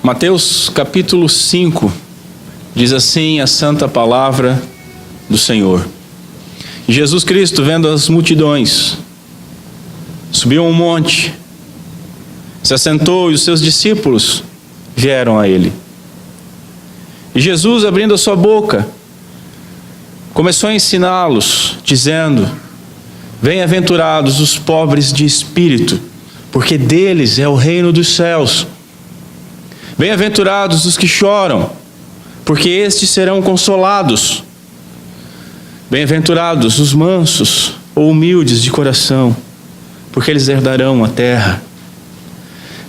Mateus capítulo 5, diz assim a santa palavra do Senhor. Jesus Cristo, vendo as multidões, subiu a um monte, se assentou e os seus discípulos vieram a ele. E Jesus, abrindo a sua boca, começou a ensiná-los, dizendo: Bem-aventurados os pobres de espírito, porque deles é o reino dos céus. Bem-aventurados os que choram, porque estes serão consolados. Bem-aventurados os mansos ou humildes de coração, porque eles herdarão a terra.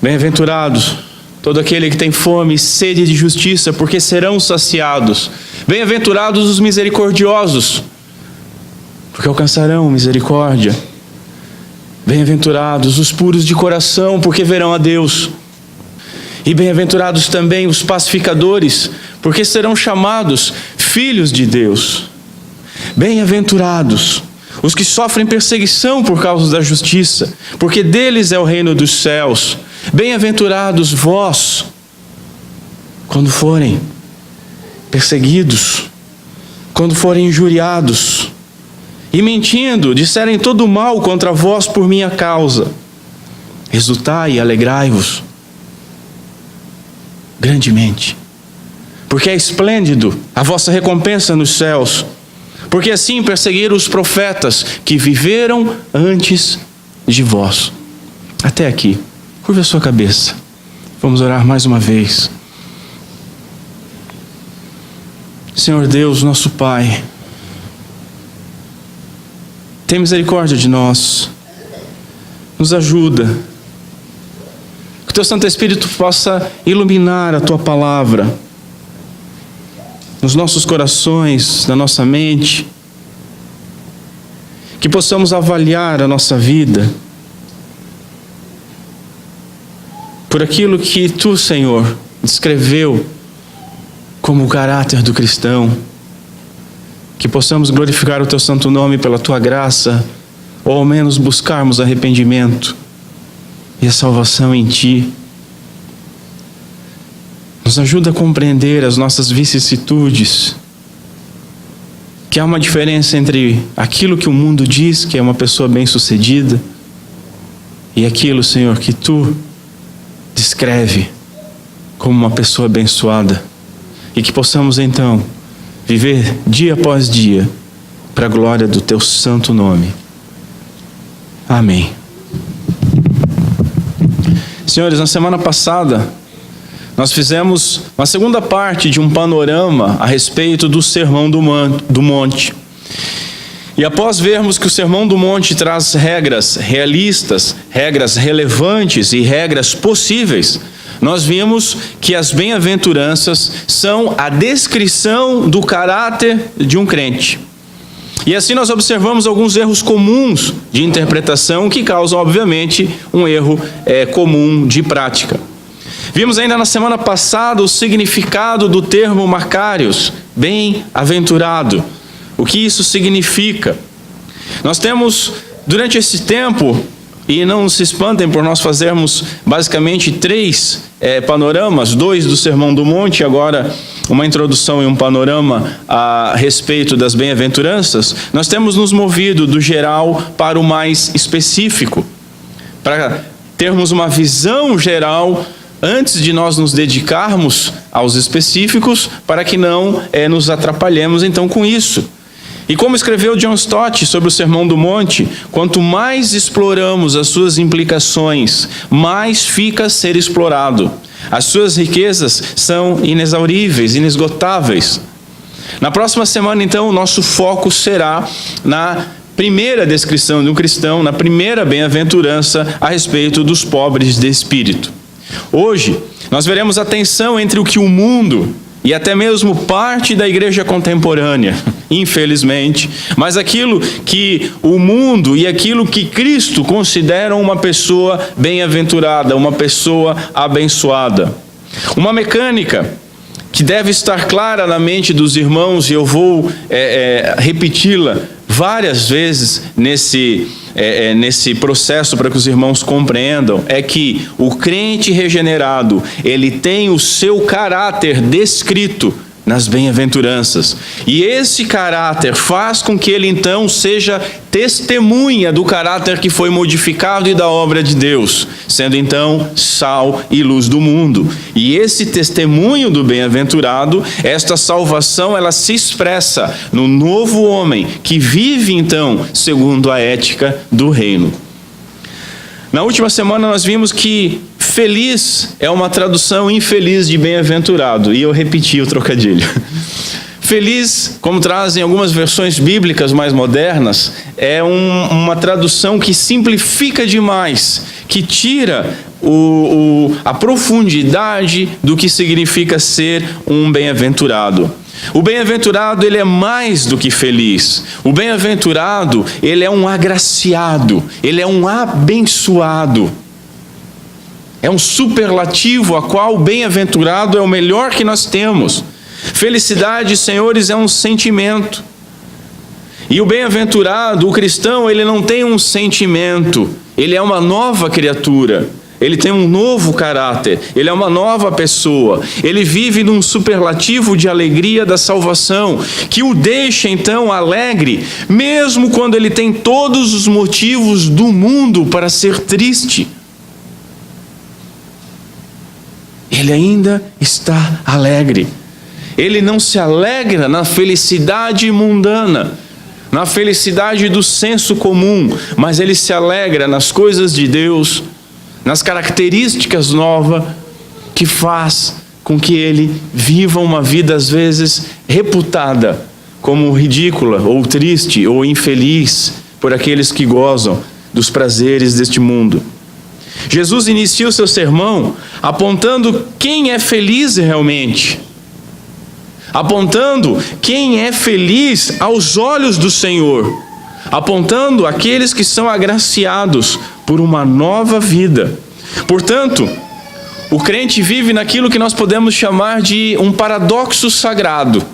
Bem-aventurados todo aquele que tem fome e sede de justiça, porque serão saciados. Bem-aventurados os misericordiosos, porque alcançarão misericórdia. Bem-aventurados os puros de coração, porque verão a Deus. E bem-aventurados também os pacificadores, porque serão chamados filhos de Deus. Bem-aventurados os que sofrem perseguição por causa da justiça, porque deles é o reino dos céus. Bem-aventurados vós, quando forem perseguidos, quando forem injuriados, e mentindo, disserem todo mal contra vós por minha causa. Exultai e alegrai-vos grandemente, porque é esplêndido a vossa recompensa nos céus, porque assim perseguiram os profetas que viveram antes de vós. Até aqui. Curva a sua cabeça. Vamos orar mais uma vez. Senhor Deus, nosso Pai, tem misericórdia de nós. Nos ajuda. Que o Teu Santo Espírito possa iluminar a Tua palavra nos nossos corações, na nossa mente. Que possamos avaliar a nossa vida por aquilo que Tu, Senhor, descreveu como o caráter do cristão. Que possamos glorificar o Teu santo nome pela Tua graça, ou ao menos buscarmos arrependimento e a salvação em Ti. Nos ajuda a compreender as nossas vicissitudes, que há uma diferença entre aquilo que o mundo diz que é uma pessoa bem-sucedida e aquilo, Senhor, que Tu descreve como uma pessoa abençoada, e que possamos então viver dia após dia para a glória do Teu santo nome. Amém. Senhores, na semana passada nós fizemos uma segunda parte de um panorama a respeito do Sermão do Monte. E após vermos que o Sermão do Monte traz regras realistas, regras relevantes e regras possíveis, nós vimos que as bem-aventuranças são a descrição do caráter de um crente. E assim nós observamos alguns erros comuns de interpretação que causam, obviamente, um erro comum de prática. Vimos ainda na semana passada o significado do termo Macários, bem-aventurado. O que isso significa? Nós temos, durante esse tempo, e não se espantem por nós fazermos basicamente 3 panoramas, 2 do Sermão do Monte, agora uma introdução e um panorama a respeito das bem-aventuranças, nós temos nos movido do geral para o mais específico, para termos uma visão geral antes de nós nos dedicarmos aos específicos, para que não nos atrapalhemos então com isso. E como escreveu John Stott sobre o Sermão do Monte, quanto mais exploramos as suas implicações, mais fica a ser explorado. As suas riquezas são inexauríveis, inesgotáveis. Na próxima semana, então, o nosso foco será na primeira descrição de um cristão, na primeira bem-aventurança a respeito dos pobres de espírito. Hoje, nós veremos a tensão entre o que o mundo e até mesmo parte da igreja contemporânea, infelizmente, mas aquilo que o mundo e aquilo que Cristo consideram uma pessoa bem-aventurada, uma pessoa abençoada. Uma mecânica que deve estar clara na mente dos irmãos, e eu vou repeti-la várias vezes nesse processo para que os irmãos compreendam é que o crente regenerado, ele tem o seu caráter descrito nas bem-aventuranças. E esse caráter faz com que ele então seja testemunha do caráter que foi modificado e da obra de Deus, sendo então sal e luz do mundo. E esse testemunho do bem-aventurado, esta salvação, ela se expressa no novo homem que vive então segundo a ética do reino. Na última semana nós vimos que feliz é uma tradução infeliz de bem-aventurado, e eu repeti o trocadilho. Feliz, como trazem algumas versões bíblicas mais modernas, é uma tradução que simplifica demais, que tira a profundidade do que significa ser um bem-aventurado. O bem-aventurado, ele é mais do que feliz. O bem-aventurado, ele é um agraciado, ele é um abençoado. É um superlativo a qual o bem-aventurado é o melhor que nós temos. Felicidade, senhores, é um sentimento. E o bem-aventurado, o cristão, ele não tem um sentimento, ele é uma nova criatura. Ele tem um novo caráter, ele é uma nova pessoa, ele vive num superlativo de alegria da salvação, que o deixa então alegre, mesmo quando ele tem todos os motivos do mundo para ser triste. Ele ainda está alegre. Ele não se alegra na felicidade mundana, na felicidade do senso comum, mas ele se alegra nas coisas de Deus, nas características novas que faz com que ele viva uma vida às vezes reputada como ridícula ou triste ou infeliz por aqueles que gozam dos prazeres deste mundo. Jesus inicia o seu sermão apontando quem é feliz realmente, apontando quem é feliz aos olhos do Senhor, apontando aqueles que são agraciados por uma nova vida. Portanto, o crente vive naquilo que nós podemos chamar de um paradoxo sagrado.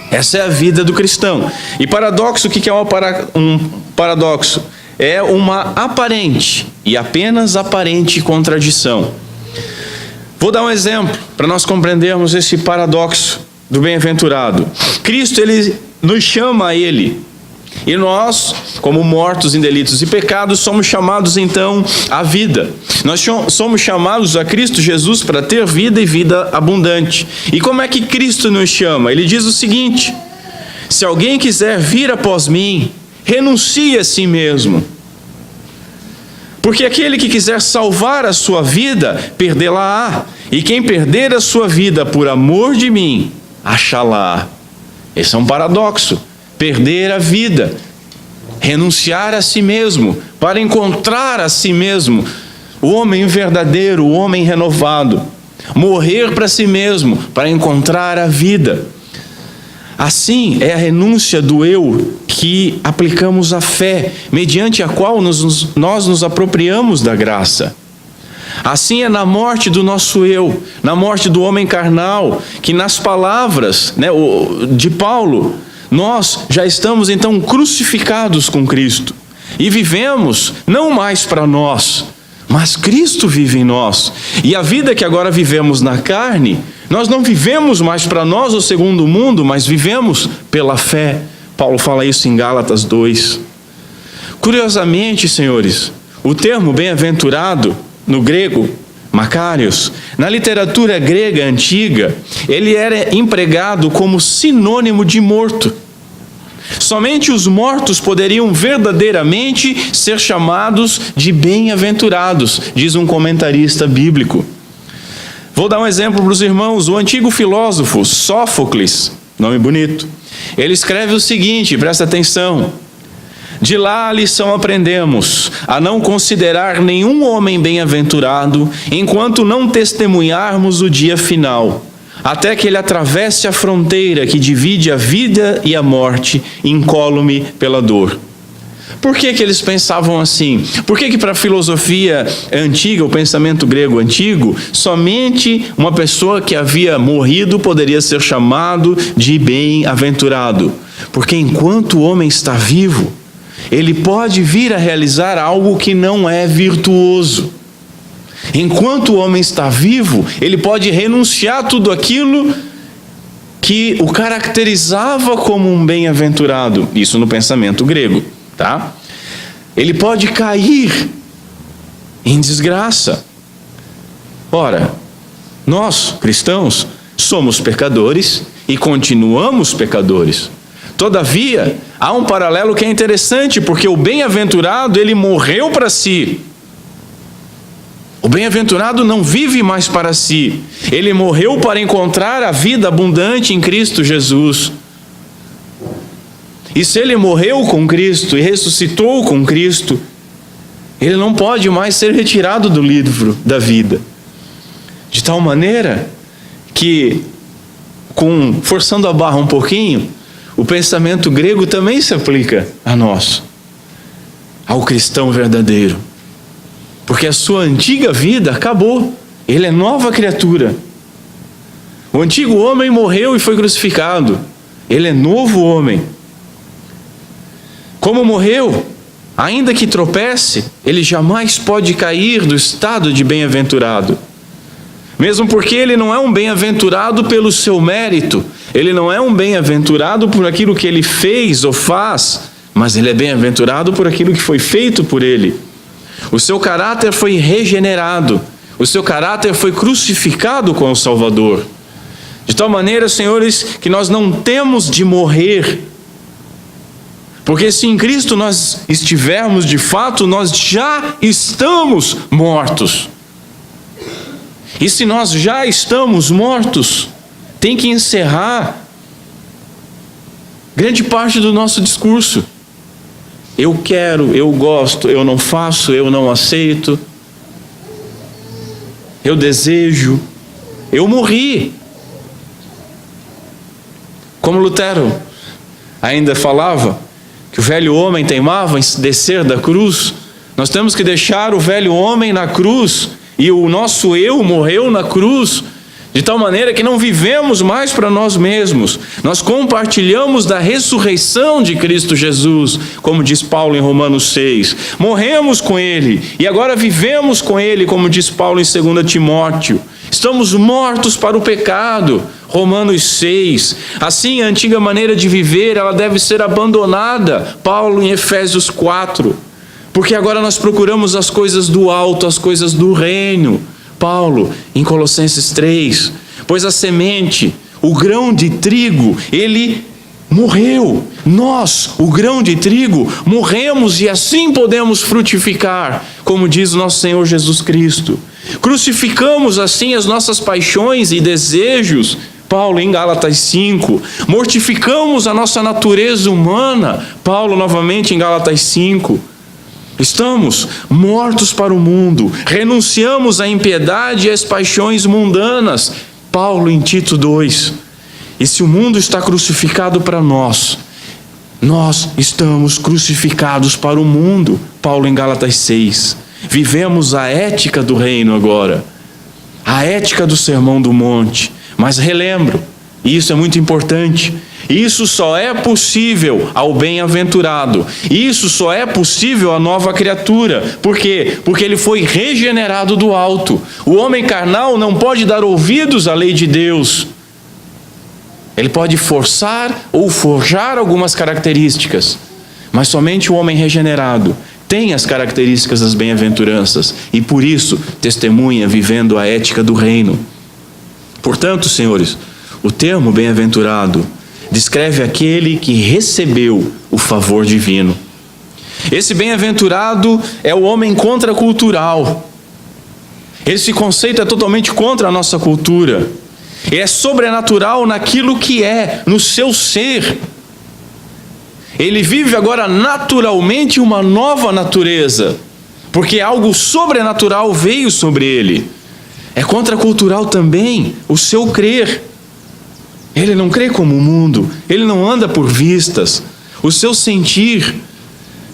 Essa é a vida do cristão. E paradoxo, o que é um paradoxo? É uma aparente e apenas aparente contradição. Vou dar um exemplo para nós compreendermos esse paradoxo do bem-aventurado. Cristo, ele nos chama a ele. E nós, como mortos em delitos e pecados, somos chamados então à vida. Nós somos chamados a Cristo Jesus para ter vida e vida abundante. E como é que Cristo nos chama? Ele diz o seguinte: se alguém quiser vir após mim, renuncie a si mesmo. Porque aquele que quiser salvar a sua vida, perdê-la-á. E quem perder a sua vida por amor de mim, achá-la-á. Esse é um paradoxo. Perder a vida, renunciar a si mesmo, para encontrar a si mesmo, o homem verdadeiro, o homem renovado, morrer para si mesmo, para encontrar a vida. Assim é a renúncia do eu que aplicamos à fé, mediante a qual nós nos apropriamos da graça. Assim é na morte do nosso eu, na morte do homem carnal, que nas palavras de Paulo, nós já estamos então crucificados com Cristo e vivemos não mais para nós, mas Cristo vive em nós. E a vida que agora vivemos na carne, nós não vivemos mais para nós ou segundo o mundo, mas vivemos pela fé. Paulo fala isso em Gálatas 2. Curiosamente, senhores, o termo bem-aventurado no grego, Macários, na literatura grega antiga, ele era empregado como sinônimo de morto. Somente os mortos poderiam verdadeiramente ser chamados de bem-aventurados, diz um comentarista bíblico. Vou dar um exemplo para os irmãos. O antigo filósofo Sófocles, nome bonito, ele escreve o seguinte, presta atenção: de lá a lição aprendemos a não considerar nenhum homem bem-aventurado enquanto não testemunharmos o dia final, até que ele atravesse a fronteira que divide a vida e a morte, incólume pela dor. Por que eles pensavam assim? Por que para a filosofia antiga, o pensamento grego antigo, somente uma pessoa que havia morrido poderia ser chamado de bem-aventurado? Porque enquanto o homem está vivo, ele pode vir a realizar algo que não é virtuoso. Enquanto o homem está vivo, ele pode renunciar a tudo aquilo que o caracterizava como um bem-aventurado. Isso no pensamento grego, tá? Ele pode cair em desgraça. Ora, nós, cristãos, somos pecadores e continuamos pecadores. Todavia, há um paralelo que é interessante, porque o bem-aventurado, ele morreu para si. O bem-aventurado não vive mais para si. Ele morreu para encontrar a vida abundante em Cristo Jesus. E se ele morreu com Cristo e ressuscitou com Cristo, ele não pode mais ser retirado do livro da vida. De tal maneira que, forçando a barra um pouquinho, o pensamento grego também se aplica a nós, ao cristão verdadeiro. Porque a sua antiga vida acabou. Ele é nova criatura. O antigo homem morreu e foi crucificado. Ele é novo homem. Como morreu, ainda que tropece, ele jamais pode cair do estado de bem-aventurado. Mesmo porque ele não é um bem-aventurado pelo seu mérito. Ele não é um bem-aventurado por aquilo que ele fez ou faz, mas ele é bem-aventurado por aquilo que foi feito por ele. O seu caráter foi regenerado. O seu caráter foi crucificado com o Salvador. De tal maneira, senhores, que nós não temos de morrer. Porque se em Cristo nós estivermos de fato, nós já estamos mortos. E se nós já estamos mortos, tem que encerrar grande parte do nosso discurso. Eu quero, eu gosto, eu não faço, eu não aceito. Eu desejo. Eu morri. Como Lutero ainda falava que o velho homem teimava em descer da cruz, nós temos que deixar o velho homem na cruz e o nosso eu morreu na cruz, de tal maneira que não vivemos mais para nós mesmos. Nós compartilhamos da ressurreição de Cristo Jesus, como diz Paulo em Romanos 6. Morremos com Ele e agora vivemos com Ele, como diz Paulo em 2 Timóteo. Estamos mortos para o pecado, Romanos 6. Assim, a antiga maneira de viver, ela deve ser abandonada, Paulo em Efésios 4. Porque agora nós procuramos as coisas do alto, as coisas do reino, Paulo em Colossenses 3. Pois a semente, o grão de trigo, ele morreu. Nós, o grão de trigo, morremos e assim podemos frutificar, como diz o nosso Senhor Jesus Cristo. Crucificamos assim as nossas paixões e desejos, Paulo em Gálatas 5. Mortificamos a nossa natureza humana, Paulo novamente em Gálatas 5. Estamos mortos para o mundo, renunciamos à impiedade e às paixões mundanas, Paulo em Tito 2. E se o mundo está crucificado para nós, nós estamos crucificados para o mundo, Paulo em Gálatas 6. Vivemos a ética do reino agora, a ética do Sermão do Monte. Mas relembro, e isso é muito importante, isso só é possível ao bem-aventurado. Isso só é possível à nova criatura. Por quê? Porque ele foi regenerado do alto. O homem carnal não pode dar ouvidos à lei de Deus. Ele pode forçar ou forjar algumas características, mas somente o homem regenerado tem as características das bem-aventuranças e por isso testemunha vivendo a ética do reino. Portanto, senhores, o termo bem-aventurado descreve aquele que recebeu o favor divino. Esse bem-aventurado é o homem contracultural. Esse conceito é totalmente contra a nossa cultura. É sobrenatural naquilo que é, no seu ser. Ele vive agora naturalmente uma nova natureza, porque algo sobrenatural veio sobre ele. É contracultural também o seu crer. Ele não crê como o mundo, ele não anda por vistas, o seu sentir,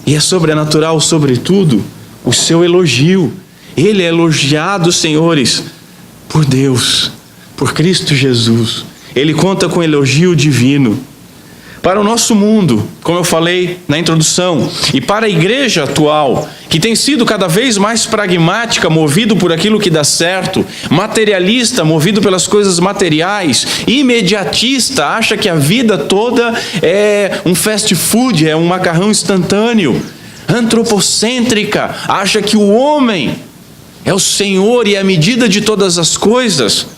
e é sobrenatural, sobretudo, o seu elogio. Ele é elogiado, senhores, por Deus, por Cristo Jesus. Ele conta com elogio divino. para o nosso mundo, como eu falei na introdução, e para a igreja atual, que tem sido cada vez mais pragmática, movido por aquilo que dá certo, materialista, movido pelas coisas materiais, imediatista, acha que a vida toda é um fast food, é um macarrão instantâneo, antropocêntrica, acha que o homem é o Senhor e a medida de todas as coisas.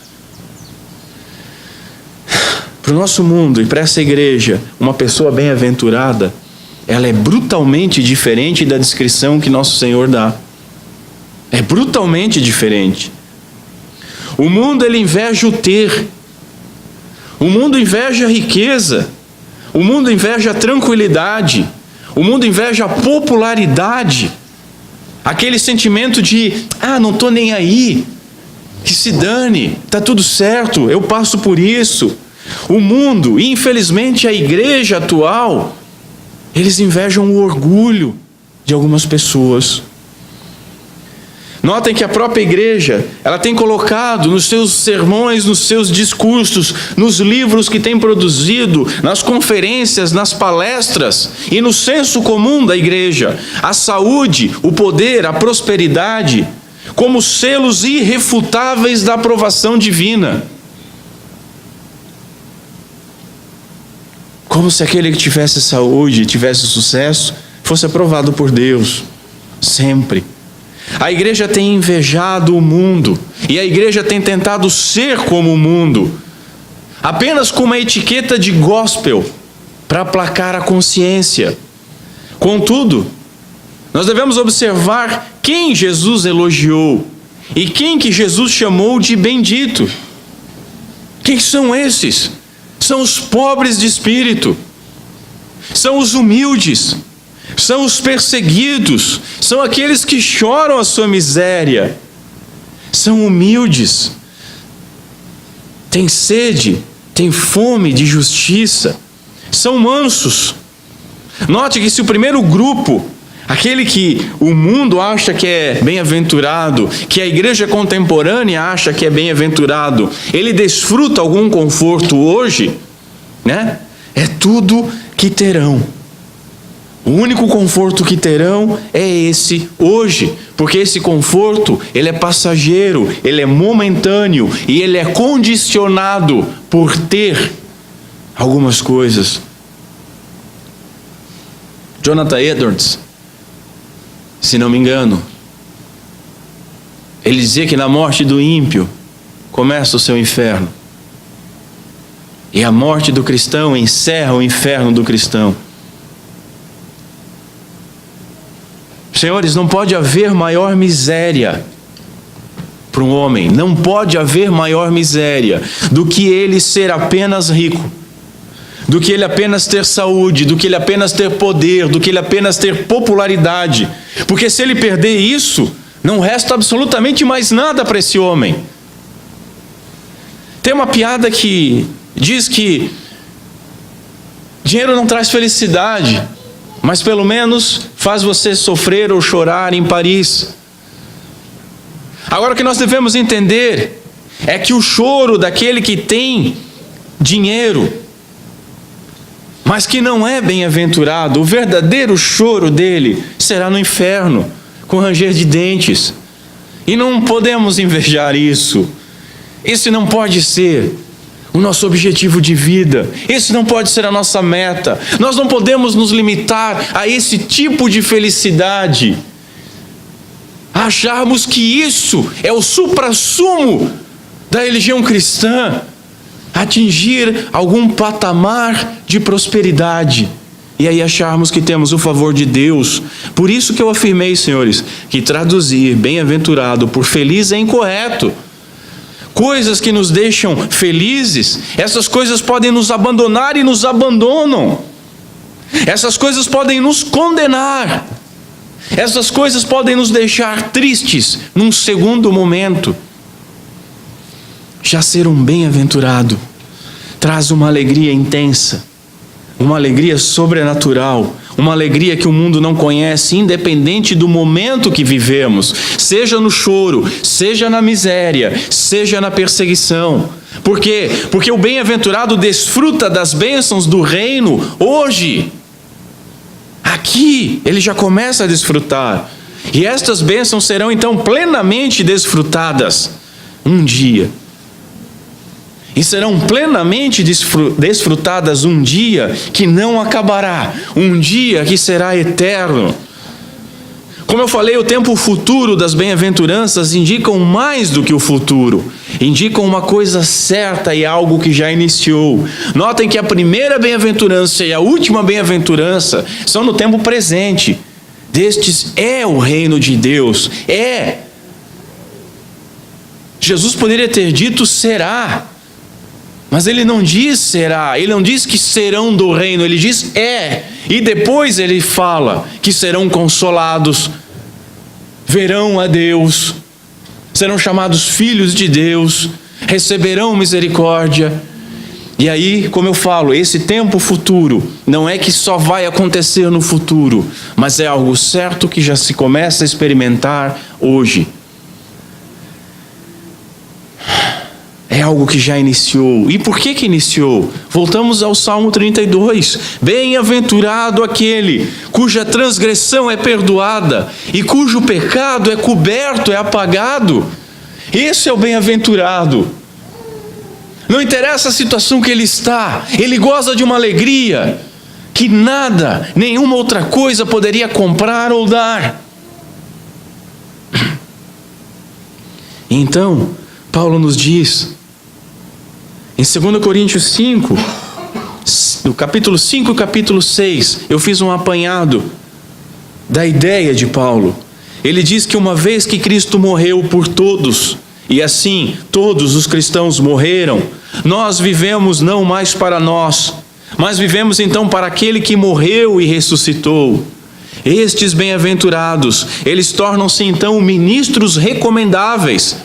Para o nosso mundo e para essa igreja, uma pessoa bem-aventurada, ela é brutalmente diferente da descrição que nosso Senhor dá. É brutalmente diferente. O mundo, ele inveja o ter. O mundo inveja a riqueza. O mundo inveja a tranquilidade. O mundo inveja a popularidade. Aquele sentimento de, não estou nem aí. Que se dane, está tudo certo, eu passo por isso. O mundo, e infelizmente a igreja atual, eles invejam o orgulho de algumas pessoas. Notem que a própria igreja, ela tem colocado nos seus sermões, nos seus discursos, nos livros que tem produzido, nas conferências, nas palestras e no senso comum da igreja, a saúde, o poder, a prosperidade, como selos irrefutáveis da aprovação divina. Como se aquele que tivesse saúde, tivesse sucesso, fosse aprovado por Deus, sempre. A igreja tem invejado o mundo, e a igreja tem tentado ser como o mundo, apenas com uma etiqueta de gospel, para aplacar a consciência. Contudo, nós devemos observar quem Jesus elogiou, e quem que Jesus chamou de bendito. Quem são esses? São os pobres de espírito, são os humildes, são os perseguidos, são aqueles que choram a sua miséria, são humildes, têm sede, têm fome de justiça, são mansos. Note que se o primeiro grupo, aquele que o mundo acha que é bem-aventurado, que a igreja contemporânea acha que é bem-aventurado, ele desfruta algum conforto hoje, né? É tudo que terão. O único conforto que terão é esse hoje, porque esse conforto, ele é passageiro, ele é momentâneo e ele é condicionado por ter algumas coisas. Jonathan Edwards, se não me engano, ele dizia que na morte do ímpio começa o seu inferno. E a morte do cristão encerra o inferno do cristão. Senhores, não pode haver maior miséria para um homem, não pode haver maior miséria do que ele ser apenas rico, do que ele apenas ter saúde, do que ele apenas ter poder, do que ele apenas ter popularidade. Porque se ele perder isso, não resta absolutamente mais nada para esse homem. Tem uma piada que diz que dinheiro não traz felicidade, mas pelo menos faz você sofrer ou chorar em Paris. Agora o que nós devemos entender é que o choro daquele que tem dinheiro, mas que não é bem-aventurado, o verdadeiro choro dele será no inferno, com ranger de dentes. E não podemos invejar isso. Isso não pode ser o nosso objetivo de vida. Esse não pode ser a nossa meta. Nós não podemos nos limitar a esse tipo de felicidade, a acharmos que isso é o suprassumo da religião cristã, atingir algum patamar de prosperidade e aí acharmos que temos o favor de Deus. Por isso que eu afirmei, senhores, que traduzir bem-aventurado por feliz é incorreto. Coisas que nos deixam felizes, essas coisas podem nos abandonar e nos abandonam. Essas coisas podem nos condenar. Essas coisas podem nos deixar tristes num segundo momento. Já ser um bem-aventurado traz uma alegria intensa, uma alegria sobrenatural, uma alegria que o mundo não conhece, independente do momento que vivemos, seja no choro, seja na miséria, seja na perseguição. Por quê? Porque o bem-aventurado desfruta das bênçãos do reino hoje. Aqui ele já começa a desfrutar. E estas bênçãos serão então plenamente desfrutadas um dia. E serão plenamente desfrutadas um dia que não acabará, um dia que será eterno. Como eu falei, o tempo futuro das bem-aventuranças indicam mais do que o futuro. Indicam uma coisa certa e algo que já iniciou. Notem que a primeira bem-aventurança e a última bem-aventurança são no tempo presente. Destes é o reino de Deus. É. Jesus poderia ter dito será. Mas ele não diz será, ele não diz que serão do reino, ele diz é. E depois ele fala que serão consolados, verão a Deus, serão chamados filhos de Deus, receberão misericórdia. E aí, como eu falo, esse tempo futuro não é que só vai acontecer no futuro, mas é algo certo que já se começa a experimentar hoje. É algo que já iniciou. E por que iniciou? Voltamos ao Salmo 32. Bem-aventurado aquele cuja transgressão é perdoada e cujo pecado é coberto, é apagado. Esse é o bem-aventurado. Não interessa a situação que ele está, ele goza de uma alegria que nada, nenhuma outra coisa poderia comprar ou dar. Então, Paulo nos diz, em 2 Coríntios 5, no capítulo 5 e capítulo 6, eu fiz um apanhado da ideia de Paulo. Ele diz que uma vez que Cristo morreu por todos, e assim todos os cristãos morreram, nós vivemos não mais para nós, mas vivemos então para aquele que morreu e ressuscitou. Estes bem-aventurados, eles tornam-se então ministros recomendáveis.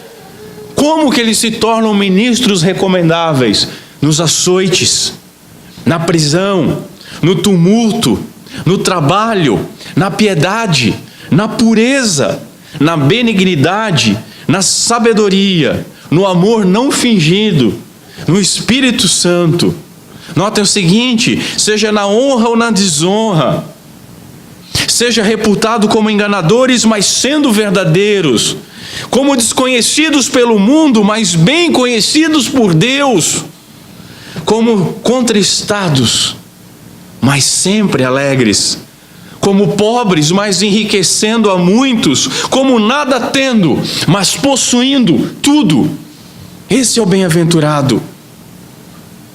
Como que eles se tornam ministros recomendáveis? Nos açoites, na prisão, no tumulto, no trabalho, na piedade, na pureza, na benignidade, na sabedoria, no amor não fingido, no Espírito Santo. Notem o seguinte: seja na honra ou na desonra, seja reputado como enganadores, mas sendo verdadeiros, como desconhecidos pelo mundo, mas bem conhecidos por Deus, como contristados, mas sempre alegres, como pobres, mas enriquecendo a muitos, como nada tendo, mas possuindo tudo. Esse é o bem-aventurado.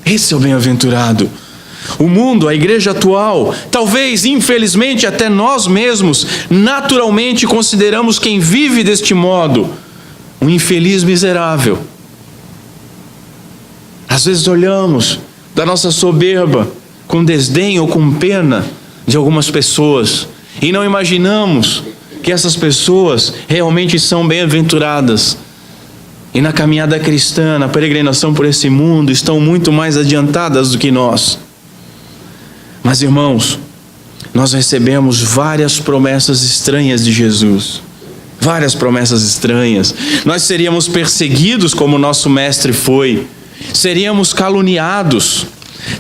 Esse é o bem-aventurado. O mundo, a igreja atual, talvez, infelizmente, até nós mesmos, naturalmente consideramos quem vive deste modo um infeliz miserável. Às vezes olhamos da nossa soberba com desdém ou com pena de algumas pessoas e não imaginamos que essas pessoas realmente são bem-aventuradas. E na caminhada cristã, na peregrinação por esse mundo, estão muito mais adiantadas do que nós. Mas, irmãos, nós recebemos várias promessas estranhas de Jesus. Várias promessas estranhas. Nós seríamos perseguidos como nosso mestre foi. Seríamos caluniados.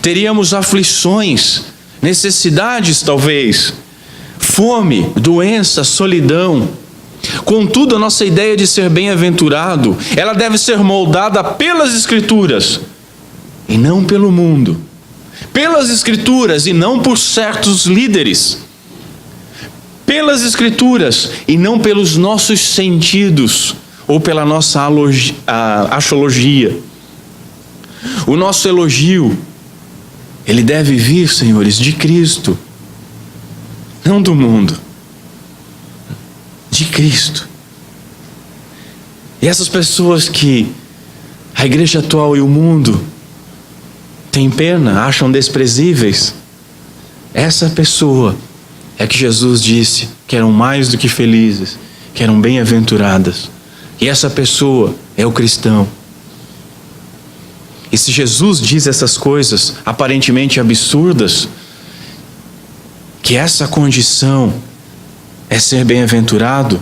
Teríamos aflições, necessidades talvez, fome, doença, solidão. Contudo, a nossa ideia de ser bem-aventurado, ela deve ser moldada pelas Escrituras e não pelo mundo. Pelas Escrituras e não por certos líderes. Pelas Escrituras e não pelos nossos sentidos ou pela nossa axiologia. O nosso elogio, ele deve vir, senhores, de Cristo, não do mundo, de Cristo. E essas pessoas que a igreja atual e o mundo tem pena, acham desprezíveis, essa pessoa é que Jesus disse que eram mais do que felizes, que eram bem-aventuradas. E essa pessoa é o cristão. E se Jesus diz essas coisas aparentemente absurdas, que essa condição é ser bem-aventurado,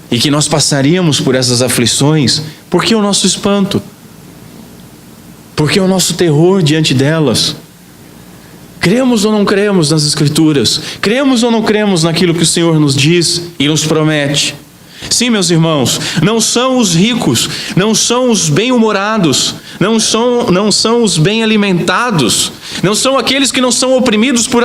e que nós passaríamos por essas aflições, por que o nosso espanto? Porque é o nosso terror diante delas. Cremos ou não cremos nas Escrituras? Cremos ou não cremos naquilo que o Senhor nos diz e nos promete? Sim, meus irmãos, não são os ricos, não são os bem-humorados, não são os bem-alimentados, não são aqueles que não são oprimidos por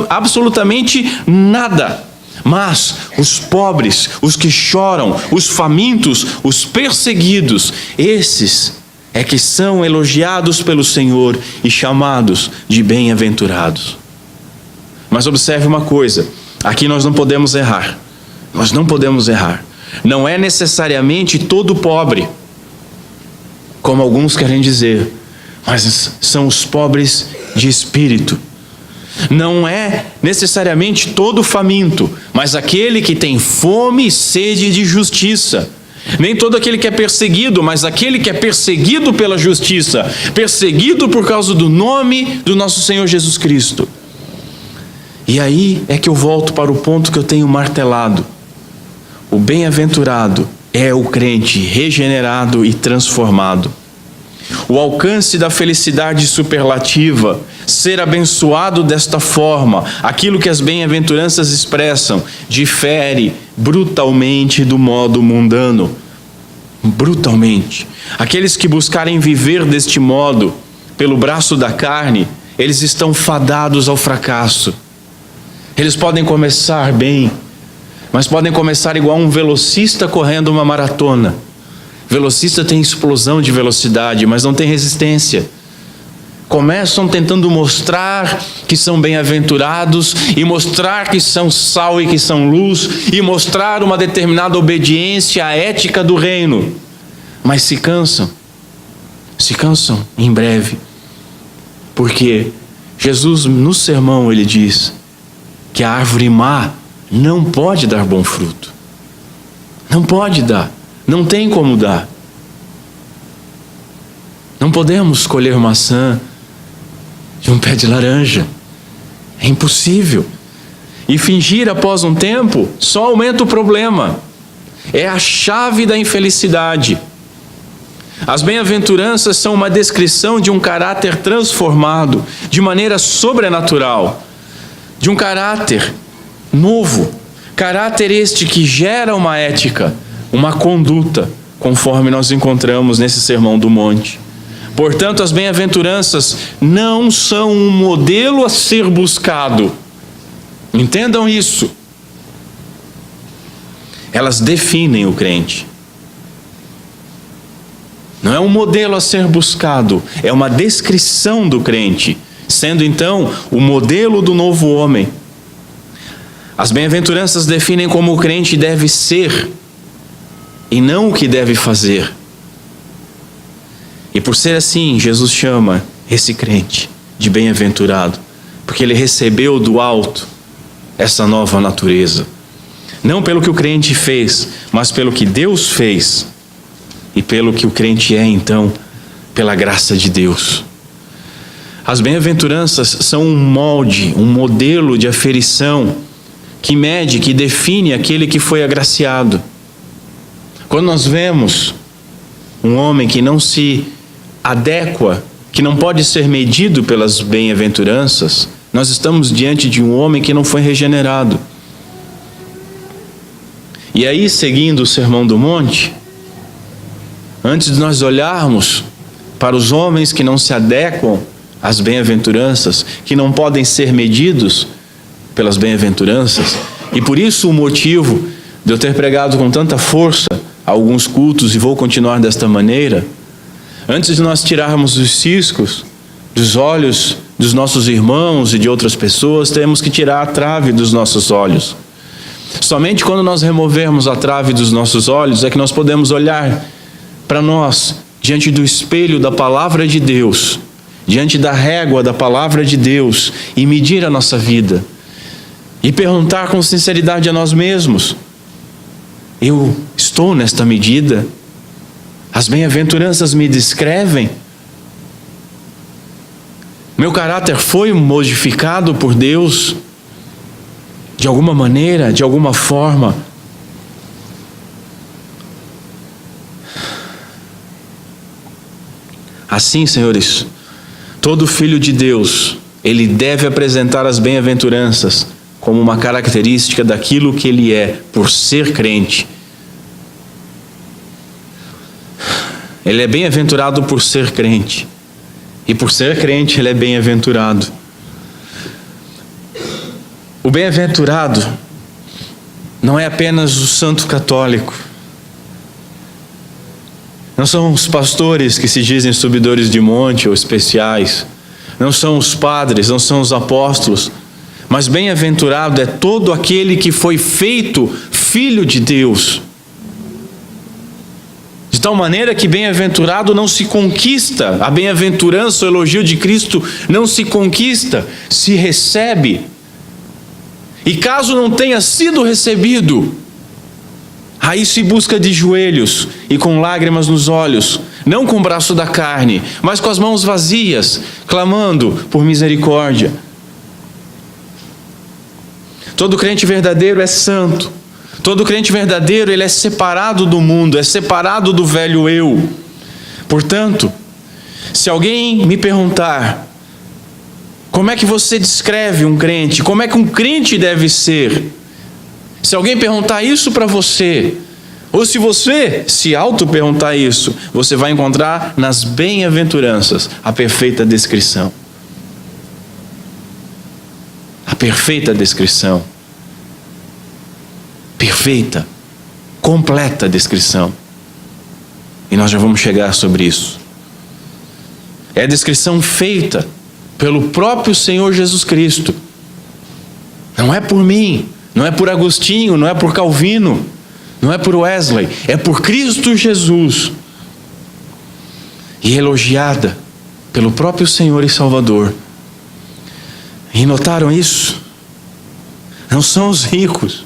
absolutamente nada, mas os pobres, os que choram, os famintos, os perseguidos, esses é que são elogiados pelo Senhor e chamados de bem-aventurados. Mas observe uma coisa, aqui nós não podemos errar. Nós não podemos errar. Não é necessariamente todo pobre, como alguns querem dizer, mas são os pobres de espírito. Não é necessariamente todo faminto, mas aquele que tem fome e sede de justiça. Nem todo aquele que é perseguido, mas aquele que é perseguido pela justiça, perseguido por causa do nome do nosso Senhor Jesus Cristo. E aí é que eu volto para o ponto que eu tenho martelado. O bem-aventurado é o crente regenerado e transformado. O alcance da felicidade superlativa, ser abençoado desta forma, aquilo que as bem-aventuranças expressam, difere brutalmente do modo mundano. Brutalmente. Aqueles que buscarem viver deste modo, pelo braço da carne, eles estão fadados ao fracasso. Eles podem começar bem, mas podem começar igual um velocista correndo uma maratona. Velocista tem explosão de velocidade, mas não tem resistência. Começam tentando mostrar que são bem-aventurados, e mostrar que são sal e que são luz, e mostrar uma determinada obediência à ética do reino. Mas se cansam em breve. Porque Jesus, no sermão, ele diz que a árvore má não pode dar bom fruto. Não pode dar. Não tem como dar. Não podemos colher maçã de um pé de laranja. É impossível. E fingir após um tempo só aumenta o problema. É a chave da infelicidade. As bem-aventuranças são uma descrição de um caráter transformado de maneira sobrenatural, de um caráter novo, caráter este que gera uma ética, uma conduta, conforme nós encontramos nesse Sermão do Monte. Portanto, as bem-aventuranças não são um modelo a ser buscado. Entendam isso. Elas definem o crente. Não é um modelo a ser buscado, é uma descrição do crente, sendo então o modelo do novo homem. As bem-aventuranças definem como o crente deve ser e não o que deve fazer. E por ser assim, Jesus chama esse crente de bem-aventurado, porque ele recebeu do alto essa nova natureza. Não pelo que o crente fez, mas pelo que Deus fez. E pelo que o crente é, então, pela graça de Deus. As bem-aventuranças são um molde, um modelo de aferição que mede, que define aquele que foi agraciado. Quando nós vemos um homem que não se adequa, que não pode ser medido pelas bem-aventuranças, nós estamos diante de um homem que não foi regenerado. E aí, seguindo o Sermão do Monte, antes de nós olharmos para os homens que não se adequam às bem-aventuranças, que não podem ser medidos pelas bem-aventuranças, e por isso o motivo de eu ter pregado com tanta força alguns cultos e vou continuar desta maneira, antes de nós tirarmos os ciscos dos olhos dos nossos irmãos e de outras pessoas, temos que tirar a trave dos nossos olhos. Somente quando nós removermos a trave dos nossos olhos é que nós podemos olhar para nós, diante do espelho da palavra de Deus, diante da régua da palavra de Deus, e medir a nossa vida, e perguntar com sinceridade a nós mesmos: eu estou nesta medida? As bem-aventuranças me descrevem? Meu caráter foi modificado por Deus? De alguma maneira, de alguma forma? Assim, senhores, todo filho de Deus, ele deve apresentar as bem-aventuranças como uma característica daquilo que ele é, por ser crente. Ele é bem-aventurado por ser crente. E por ser crente, ele é bem-aventurado. O bem-aventurado não é apenas o santo católico. Não são os pastores que se dizem subidores de monte ou especiais. Não são os padres, não são os apóstolos. Mas bem-aventurado é todo aquele que foi feito filho de Deus. De tal maneira que bem-aventurado não se conquista. A bem-aventurança, o elogio de Cristo não se conquista, se recebe. E caso não tenha sido recebido, aí se busca de joelhos e com lágrimas nos olhos, não com o braço da carne, mas com as mãos vazias, clamando por misericórdia. Todo crente verdadeiro é santo. Todo crente verdadeiro, ele é separado do mundo, é separado do velho eu. Portanto, se alguém me perguntar, como é que você descreve um crente? Como é que um crente deve ser? Se alguém perguntar isso para você, ou se você se auto-perguntar isso, você vai encontrar nas bem-aventuranças a perfeita descrição. A perfeita descrição. Perfeita, completa descrição. E nós já vamos chegar sobre isso. É a descrição feita pelo próprio Senhor Jesus Cristo. Não é por mim, não é por Agostinho, não é por Calvino, não é por Wesley, é por Cristo Jesus. E elogiada pelo próprio Senhor e Salvador. E notaram isso? Não são os ricos,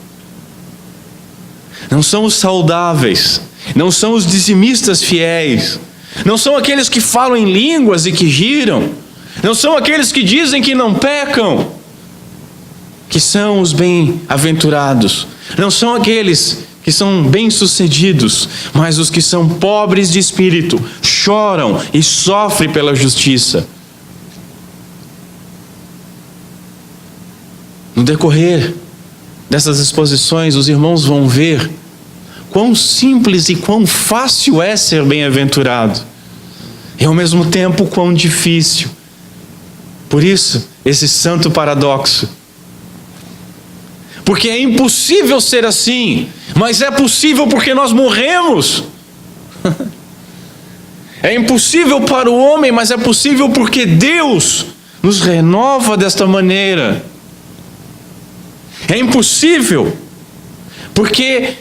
não são os saudáveis, não são os dizimistas fiéis, não são aqueles que falam em línguas e que giram, não são aqueles que dizem que não pecam, que são os bem-aventurados, não são aqueles que são bem-sucedidos, mas os que são pobres de espírito, choram e sofrem pela justiça. No decorrer dessas exposições, os irmãos vão ver quão simples e quão fácil é ser bem-aventurado, e ao mesmo tempo quão difícil. Por isso, esse santo paradoxo. Porque é impossível ser assim, mas é possível porque nós morremos. É impossível para o homem, mas é possível porque Deus nos renova desta maneira. É impossível porque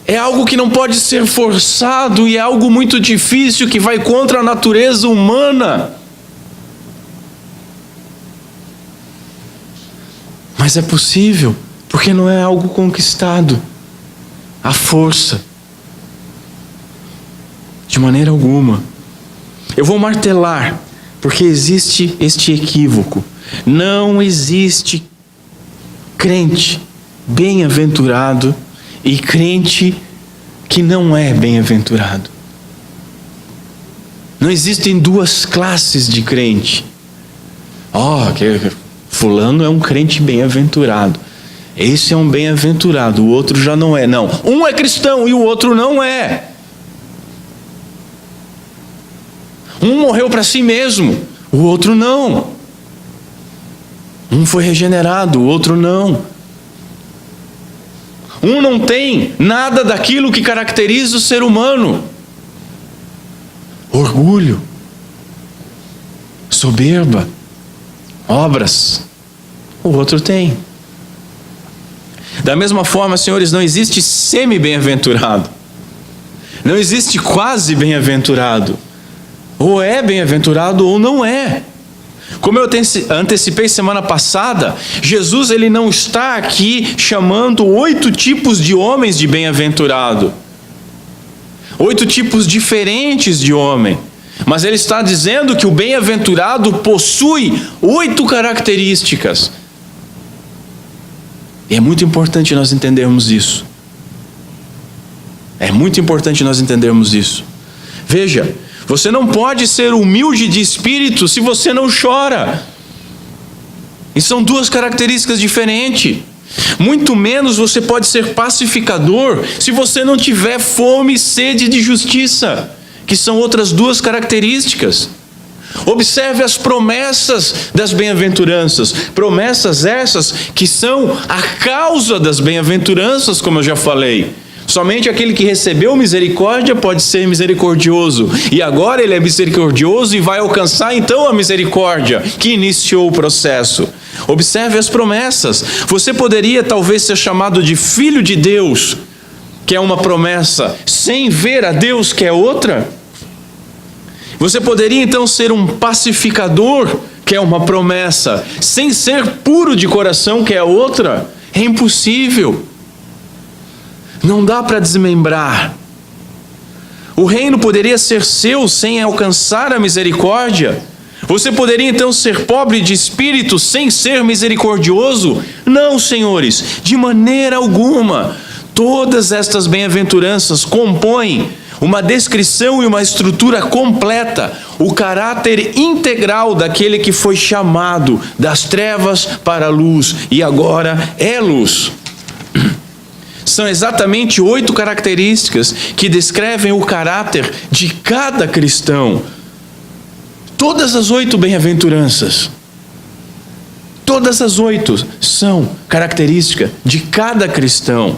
é algo que não pode ser forçado e é algo muito difícil que vai contra a natureza humana. Mas é possível porque não é algo conquistado à força, de maneira alguma. Eu vou martelar, porque existe este equívoco. Não existe crente bem-aventurado e crente que não é bem-aventurado. Não existem duas classes de crente. Fulano é um crente bem-aventurado. Esse é um bem-aventurado, o outro já não é. Não, um é cristão e o outro não é. Um morreu para si mesmo, o outro não. Um foi regenerado, o outro não. Um não tem nada daquilo que caracteriza o ser humano. Orgulho, soberba, obras. O outro tem. Da mesma forma, senhores, não existe semi-bem-aventurado. Não existe quase bem-aventurado. Ou é bem-aventurado ou não é. Como eu antecipei semana passada, Jesus ele não está aqui chamando 8 tipos de homens de bem-aventurado. 8 tipos diferentes de homem. Mas ele está dizendo que o bem-aventurado possui 8 características. E é muito importante nós entendermos isso. É muito importante nós entendermos isso. Veja, Você não pode ser humilde de espírito se você não chora. E são duas características diferentes. Muito menos você pode ser pacificador se você não tiver fome e sede de justiça, que são outras duas características. Observe as promessas das bem-aventuranças, promessas essas que são a causa das bem-aventuranças, como eu já falei. Somente aquele que recebeu misericórdia pode ser misericordioso, e agora ele é misericordioso e vai alcançar então a misericórdia que iniciou o processo. Observe as promessas. Você poderia talvez ser chamado de filho de Deus, que é uma promessa, sem ver a Deus, que é outra. Você poderia então ser um pacificador, que é uma promessa, sem ser puro de coração, que é outra. É impossível. Não dá para desmembrar. O reino poderia ser seu sem alcançar a misericórdia. Você poderia então ser pobre de espírito sem ser misericordioso? Não, senhores, de maneira alguma. Todas estas bem-aventuranças compõem uma descrição e uma estrutura completa, o caráter integral daquele que foi chamado das trevas para a luz e agora é luz. São exatamente 8 características que descrevem o caráter de cada cristão. Todas as 8 bem-aventuranças, todas as 8 são características de cada cristão.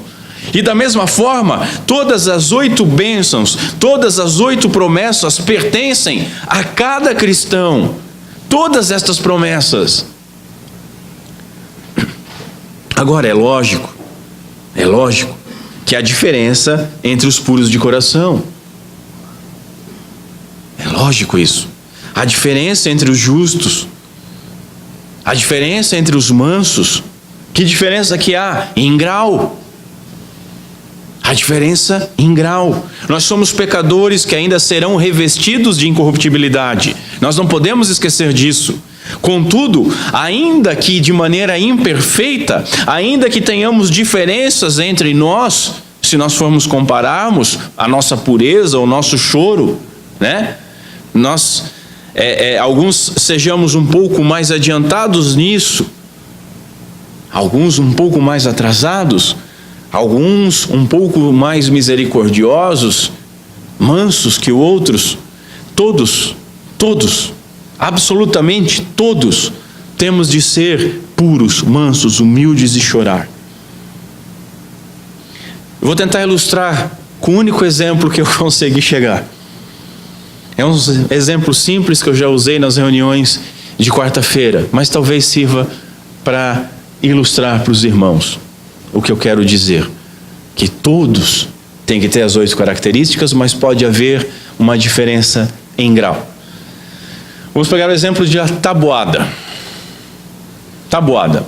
E da mesma forma, todas as 8 bênçãos, todas as 8 promessas pertencem a cada cristão. Todas estas promessas. Agora é lógico que há diferença entre os puros de coração. É lógico isso. Há diferença entre os justos. Há diferença entre os mansos. Que diferença que há? Em grau. Há diferença em grau. Nós somos pecadores que ainda serão revestidos de incorruptibilidade. Nós não podemos esquecer disso. Contudo, ainda que de maneira imperfeita, ainda que tenhamos diferenças entre nós, se nós formos compararmos a nossa pureza, o nosso choro, né? Nós, alguns sejamos um pouco mais adiantados nisso, alguns um pouco mais atrasados, alguns um pouco mais misericordiosos, mansos que outros, todos, absolutamente todos, temos de ser puros, mansos, humildes e chorar. Eu vou tentar ilustrar com o único exemplo que eu consegui chegar. É um exemplo simples que eu já usei nas reuniões de quarta-feira, mas talvez sirva para ilustrar para os irmãos o que eu quero dizer. Que todos têm que ter as 8 características, mas pode haver uma diferença em grau. Vamos pegar o exemplo de a tabuada. Tabuada.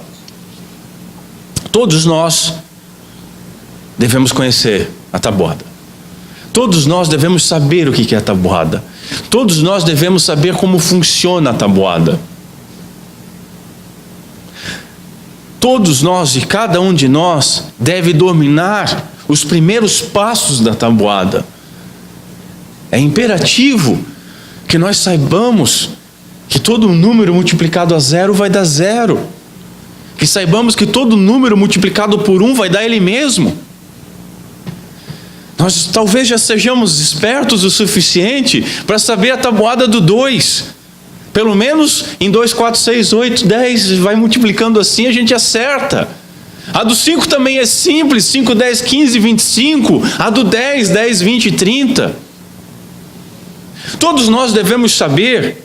Todos nós devemos conhecer a tabuada. Todos nós devemos saber o que é a tabuada. Todos nós devemos saber como funciona a tabuada. Todos nós e cada um de nós deve dominar os primeiros passos da tabuada. É imperativo que nós saibamos que todo número multiplicado a 0 vai dar 0. Que saibamos que todo número multiplicado por 1 vai dar ele mesmo. Nós talvez já sejamos espertos o suficiente para saber a tabuada do 2. Pelo menos em 2, 4, 6, 8, 10, vai multiplicando assim, a gente acerta. A do 5 também é simples, 5, 10, 15, 25. A do 10, 10, 20 e 30. Todos nós devemos saber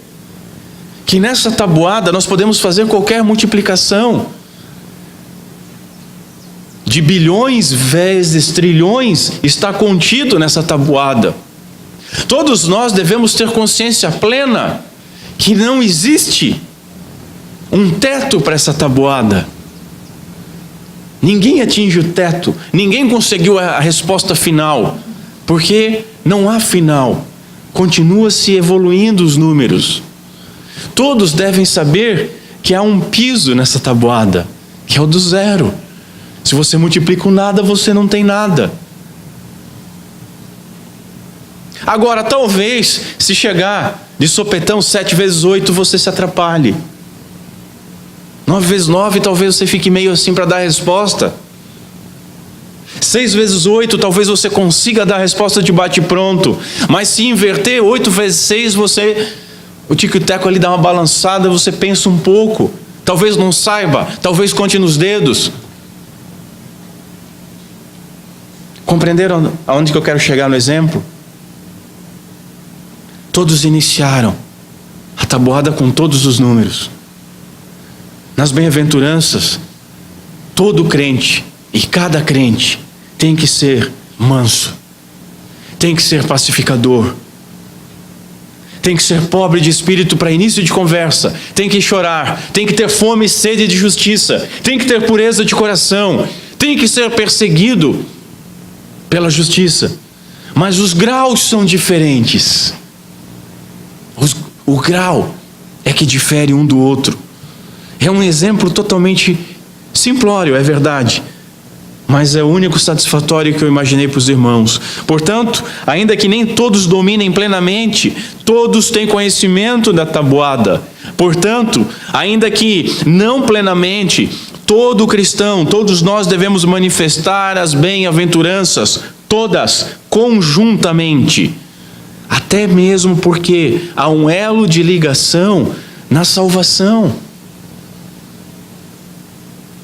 que nessa tabuada nós podemos fazer qualquer multiplicação. De bilhões vezes trilhões está contido nessa tabuada. Todos nós devemos ter consciência plena que não existe um teto para essa tabuada. Ninguém atinge o teto, ninguém conseguiu a resposta final, porque não há final, continua-se evoluindo os números. Todos devem saber que há um piso nessa tabuada, que é o do 0. Se você multiplica o nada, você não tem nada. Agora, talvez, se chegar de sopetão 7 vezes 8, você se atrapalhe. 9 vezes 9, talvez você fique meio assim para dar a resposta. 6 vezes 8, talvez você consiga dar a resposta de bate-pronto. Mas se inverter 8 vezes 6, o tico-teco ali dá uma balançada, você pensa um pouco. Talvez não saiba, talvez conte nos dedos. Compreenderam aonde que eu quero chegar no exemplo? Todos iniciaram a tabuada com todos os números. Nas bem-aventuranças, todo crente e cada crente tem que ser manso, tem que ser pacificador, tem que ser pobre de espírito para início de conversa, tem que chorar, tem que ter fome e sede de justiça, tem que ter pureza de coração, tem que ser perseguido pela justiça. Mas os graus são diferentes. O grau é que difere um do outro. É um exemplo totalmente simplório, é verdade, mas é o único satisfatório que eu imaginei para os irmãos. Portanto, ainda que nem todos dominem plenamente, todos têm conhecimento da tabuada. Portanto, ainda que não plenamente, todo cristão, todos nós devemos manifestar as bem-aventuranças, todas, conjuntamente. Até mesmo porque há um elo de ligação na salvação.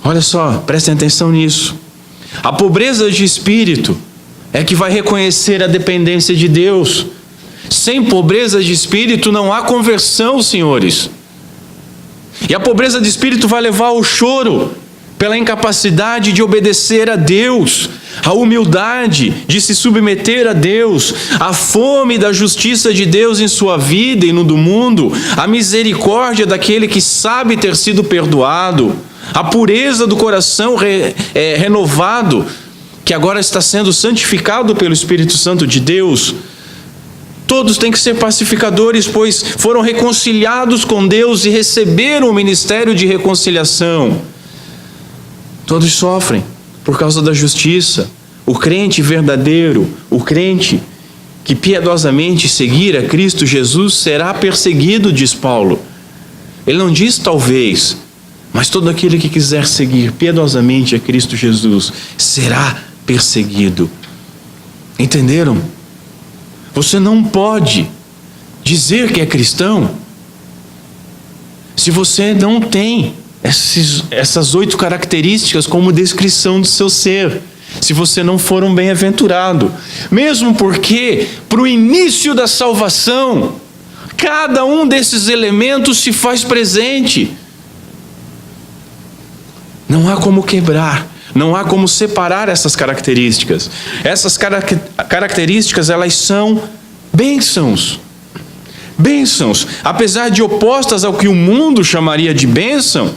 Olha só, prestem atenção nisso. A pobreza de espírito é que vai reconhecer a dependência de Deus. Sem pobreza de espírito não há conversão, senhores. E a pobreza de espírito vai levar ao choro pela incapacidade de obedecer a Deus, a humildade de se submeter a Deus, a fome da justiça de Deus em sua vida e no do mundo, a misericórdia daquele que sabe ter sido perdoado, a pureza do coração renovado, que agora está sendo santificado pelo Espírito Santo de Deus. Todos têm que ser pacificadores, pois foram reconciliados com Deus e receberam o ministério de reconciliação. Todos sofrem por causa da justiça. O crente verdadeiro, o crente que piedosamente seguir a Cristo Jesus será perseguido, diz Paulo. Ele não diz talvez, mas todo aquele que quiser seguir piedosamente a Cristo Jesus será perseguido. Entenderam? Você não pode dizer que é cristão se você não tem essas 8 características como descrição do seu ser, se você não for um bem-aventurado. Mesmo porque, para o início da salvação, cada um desses elementos se faz presente. Não há como quebrar, não há como separar essas características. Essas características, elas são bênçãos. Bênçãos, apesar de opostas ao que o mundo chamaria de bênção,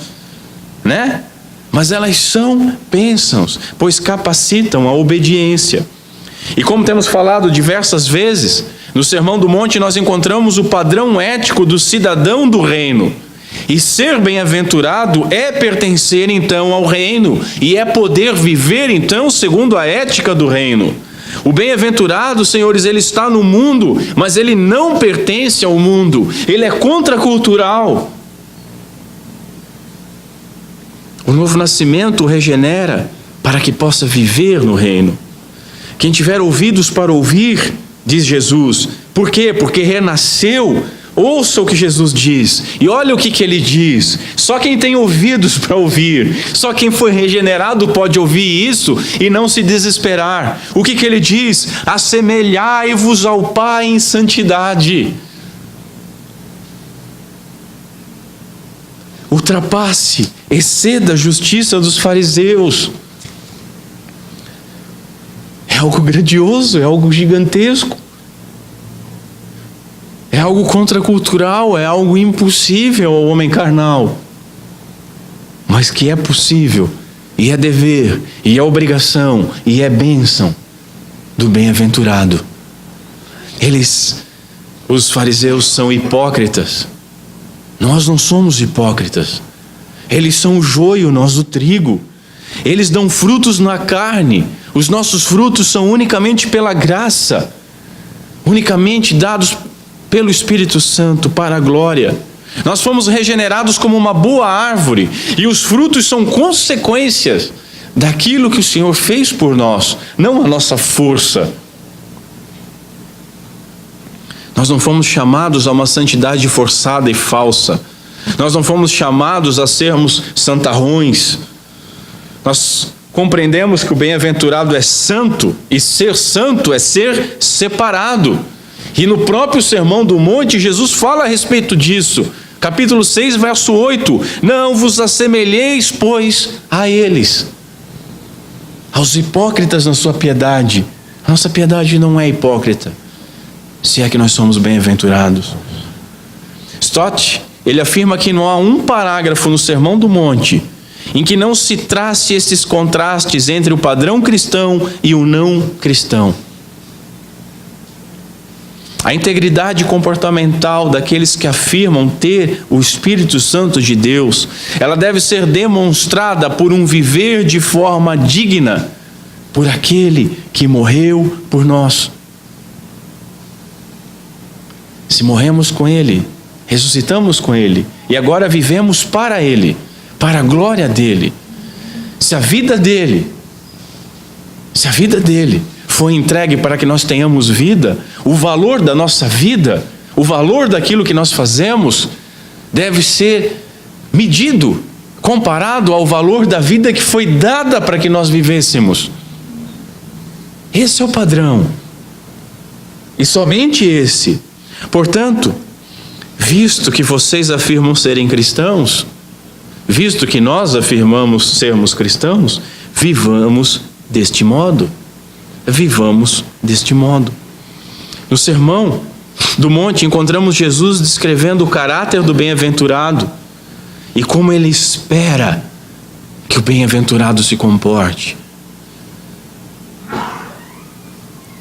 né? Mas elas são bênçãos, pois capacitam a obediência. E como temos falado diversas vezes, no Sermão do Monte nós encontramos o padrão ético do cidadão do reino. E ser bem-aventurado é pertencer então ao reino, e é poder viver então segundo a ética do reino. O bem-aventurado, senhores, ele está no mundo, mas ele não pertence ao mundo, ele é contracultural. O novo nascimento o regenera para que possa viver no reino. Quem tiver ouvidos para ouvir, diz Jesus. Por quê? Porque renasceu. Ouça o que Jesus diz, e olha o que ele diz. Só quem tem ouvidos para ouvir, só quem foi regenerado pode ouvir isso e não se desesperar. O que ele diz? Assemelhai-vos ao Pai em santidade. Ultrapasse, exceda a justiça dos fariseus. É algo grandioso, é algo gigantesco. É algo contracultural, é algo impossível ao homem carnal. Mas que é possível, e é dever, e é obrigação, e é bênção do bem-aventurado. Os fariseus são hipócritas. Nós não somos hipócritas. Eles são o joio, nós o trigo. Eles dão frutos na carne. Os nossos frutos são unicamente pela graça. unicamente dados pelo Espírito Santo para a glória. Nós fomos regenerados como uma boa árvore, e os frutos são consequências daquilo que o Senhor fez por nós, não a nossa força. Nós não fomos chamados a uma santidade forçada e falsa. Nós não fomos chamados a sermos santarrões. Nós compreendemos que o bem-aventurado é santo, e ser santo é ser separado. E no próprio Sermão do Monte, Jesus fala a respeito disso. Capítulo 6, verso 8. Não vos assemelheis, pois, a eles, aos hipócritas na sua piedade. A nossa piedade não é hipócrita, se é que nós somos bem-aventurados. Stott, ele afirma que não há um parágrafo no Sermão do Monte em que não se trace esses contrastes entre o padrão cristão e o não cristão. A integridade comportamental daqueles que afirmam ter o Espírito Santo de Deus, ela deve ser demonstrada por um viver de forma digna por aquele que morreu por nós. Se morremos com Ele, ressuscitamos com Ele, e agora vivemos para Ele, para a glória dEle. Se a vida dEle foi entregue para que nós tenhamos vida, o valor da nossa vida, o valor daquilo que nós fazemos, deve ser medido, comparado ao valor da vida que foi dada para que nós vivêssemos. Esse é o padrão, e somente esse. Portanto, visto que vocês afirmam serem cristãos, visto que nós afirmamos sermos cristãos, vivamos deste modo. Vivamos deste modo. No Sermão do Monte, encontramos Jesus descrevendo o caráter do bem-aventurado e como ele espera que o bem-aventurado se comporte.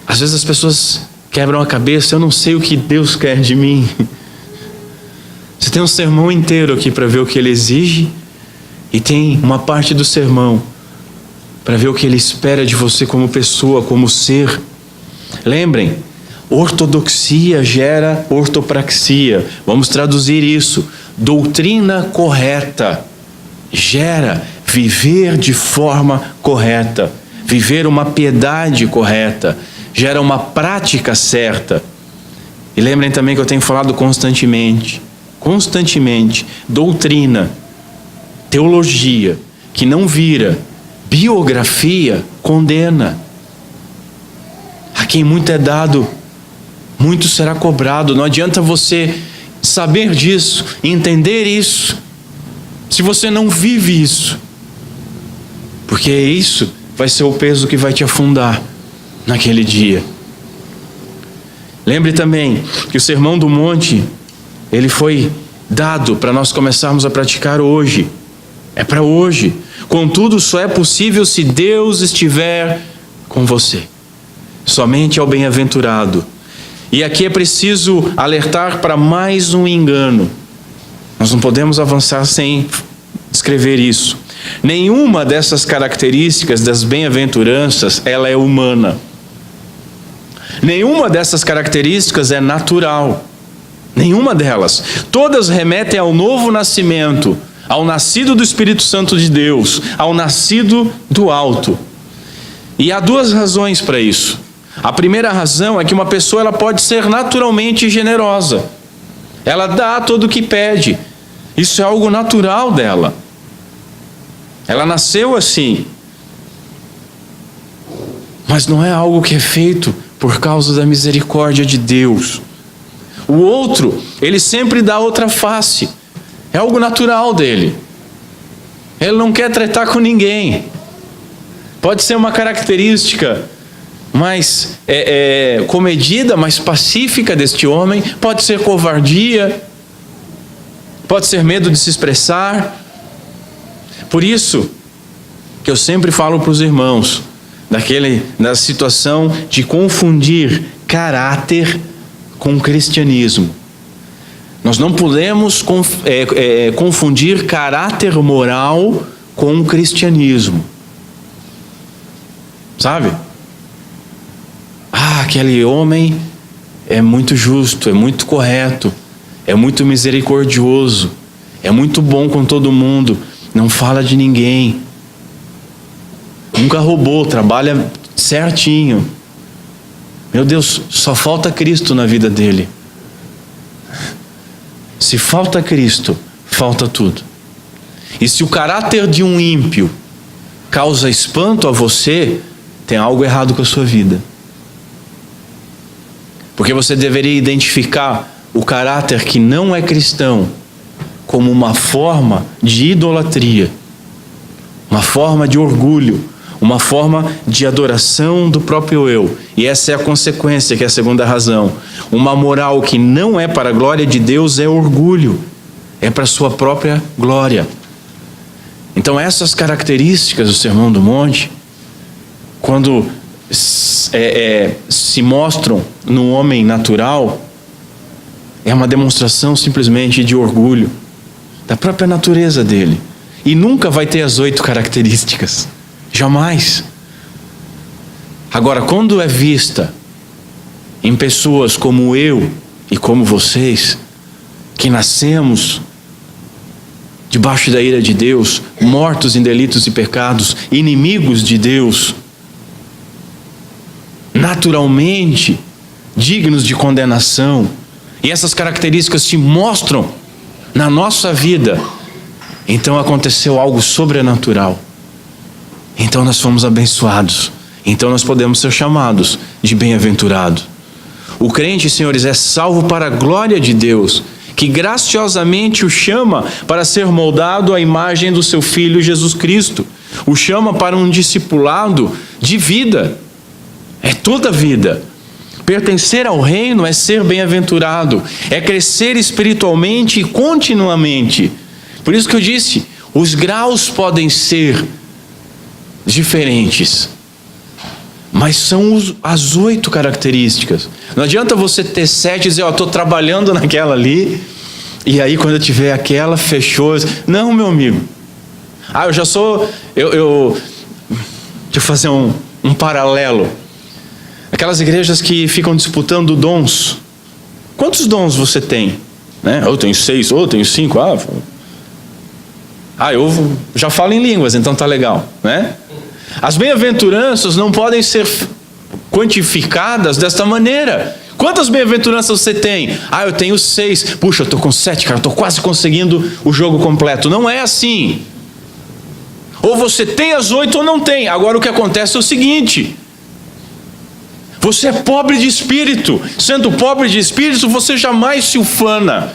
Às vezes as pessoas quebram a cabeça, eu não sei o que Deus quer de mim. Você tem um sermão inteiro aqui para ver o que Ele exige, e tem uma parte do sermão para ver o que Ele espera de você como pessoa, como ser. Lembrem, ortodoxia gera ortopraxia. Vamos traduzir isso. Doutrina correta gera viver de forma correta, viver uma piedade correta, gera uma prática certa. E lembrem também que eu tenho falado constantemente, doutrina, teologia, que não vira biografia, condena. A quem muito é dado, muito será cobrado. Não adianta você saber disso, entender isso, se você não vive isso, porque isso vai ser o peso que vai te afundar naquele dia. Lembre também que o Sermão do Monte, ele foi dado para nós começarmos a praticar hoje. É para hoje. Contudo, só é possível se Deus estiver com você. Somente ao bem-aventurado. E aqui é preciso alertar para mais um engano. Nós não podemos avançar sem descrever isso. Nenhuma dessas características das bem-aventuranças, ela é humana. Nenhuma dessas características é natural. Nenhuma delas. Todas remetem ao novo nascimento, ao nascido do Espírito Santo de Deus, ao nascido do alto. E há duas razões para isso. A primeira razão é que uma pessoa ela pode ser naturalmente generosa. Ela dá tudo o que pede. Isso é algo natural dela. Ela nasceu assim. Mas não é algo que é feito por causa da misericórdia de Deus. O outro, ele sempre dá outra face. É algo natural dele. Ele não quer tratar com ninguém. Pode ser uma característica mais comedida, mais pacífica deste homem. Pode ser covardia. Pode ser medo de se expressar. Por isso que eu sempre falo para os irmãos da situação de confundir caráter com cristianismo. Nós não podemos confundir caráter moral com cristianismo. Sabe? Aquele homem é muito justo, é muito correto, é muito misericordioso, é muito bom com todo mundo, não fala de ninguém, nunca roubou, trabalha certinho. Meu Deus, só falta Cristo na vida dele. Se falta Cristo, falta tudo. E se o caráter de um ímpio causa espanto a você, tem algo errado com a sua vida. Porque você deveria identificar o caráter que não é cristão como uma forma de idolatria, uma forma de orgulho, uma forma de adoração do próprio eu. E essa é a consequência, que é a segunda razão. Uma moral que não é para a glória de Deus é orgulho, é para a sua própria glória. Então essas características do Sermão do Monte, quando se mostram no homem natural, é uma demonstração simplesmente de orgulho da própria natureza dele. E nunca vai ter as 8 características. Jamais. Agora, quando é vista em pessoas como eu e como vocês, que nascemos debaixo da ira de Deus, mortos em delitos e pecados, inimigos de Deus, naturalmente dignos de condenação, e essas características se mostram na nossa vida, então aconteceu algo sobrenatural. Então nós fomos abençoados. Então nós podemos ser chamados de bem-aventurado. O crente, senhores, é salvo para a glória de Deus, que graciosamente o chama para ser moldado à imagem do seu Filho Jesus Cristo. O chama para um discipulado de vida. É toda a vida. Pertencer ao reino é ser bem-aventurado, é crescer espiritualmente e continuamente. Por isso que eu disse, os graus podem ser diferentes, mas são as 8 características. Não adianta você ter 7 e dizer, estou trabalhando naquela ali, e aí quando eu tiver aquela, fechou. Não, meu amigo. Eu já sou... Deixa eu fazer um paralelo. Aquelas igrejas que ficam disputando dons. Quantos dons você tem? Eu tenho 6, ou eu tenho 5. Eu já falo em línguas, então tá legal, né? As bem-aventuranças não podem ser quantificadas desta maneira. Quantas bem-aventuranças você tem? Eu tenho 6. Puxa, eu estou com 7, cara. Estou quase conseguindo o jogo completo. Não é assim. Ou você tem as 8 ou não tem. Agora o que acontece é o seguinte. Você é pobre de espírito. Sendo pobre de espírito, você jamais se ufana.